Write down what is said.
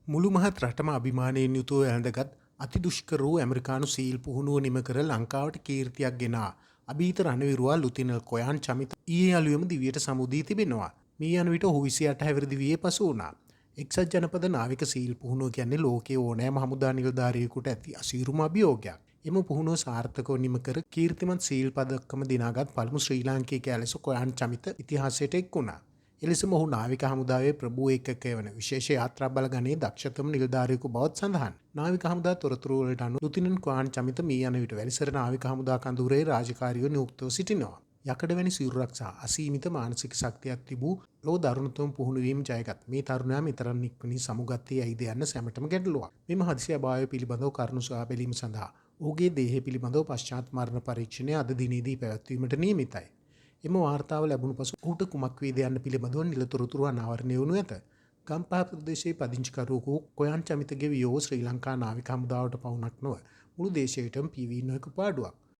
මුළු මහත් රටම අභිමානයෙන් යුතුව ඇඳගත් අතිදුෂ්කර වූ ඇමරිකානු සීල් පුහුණුව නිම කර ලංකාවට කීර්තියක් ගෙනා අභීත රණවිරුවා ලුතිනල් කොයන් චමිත ඊයේ අලුයම දිවියට සමුදී තිබෙනවා. මේ යන විට ඔහු 28 හැවිරිදි වියේ පසු වුණා. එක්සත් ජනපද නාවික සීල් පුහුණුව කියන්නේ ලෝකයේ ඕනෑම හමුදා නිලධාරියෙකුට ඇති අසීරුම අභියෝගයක්. එම පුහුණුව සාර්ථකව නිම කර කීර්තිමත් සීල් පදක්කම දිනාගත් පළමු ශ්‍රී ලාංකිකයා ලෙස කොයන් චමිත ඉතිහාසයට එක් වුණා. එලෙසම ඔහු නාවික හමුදාවේ ප්‍රභූ ඒකකය වන විශේෂ යාත්‍රා බලගණයේ දක්ෂතම නිලධාරියෙකු බවත් සඳහන්. නාවික හමුදා තොරතුරු වලට අනුව ලුතිනන්ට් කොයන් චමිත මේ යන විට වැලිසර නාවික හමුදා කඳවුරේ රාජකාරියෝ නියුක්තව සිටිනවා. යකඩ වැනි සිරුරක් සහ අසීමිත මානසික ශක්තියක් තිබූ ලෝ දරුණුතම පුහුණුවීම් ජයගත් මේ තරුණයා මෙතරම් නික්මනින් සමුගත්තේ ඇයිද යන්න සැමටම ගැටලුවක්. මෙම හදිසි අභාවය පිළිබඳව කරුණු සොයා බැලීම සඳහා ඔහුගේ දේහය පිළිබඳව පශ්චාත් මරණ පරීක්ෂණය අද දිනේදී පැවැත්වීමට නියමිතයි. එම වාර්තාව ලැබුණු පසු ඔහුට කුමක් වේද යන්න පිළිබඳව නිලතොරතුරු අනාවරණය වනු ඇත. ගම්පහ ප්‍රදේශයේ පදිංචිකරුවෙකු කොයන් චමිතගේ වියෝව ශ්‍රී ලංකා නාවික හමුදාවට පවුනක් නොව මුළු දේශයටම පිවී නොහැකි පාඩුවක්.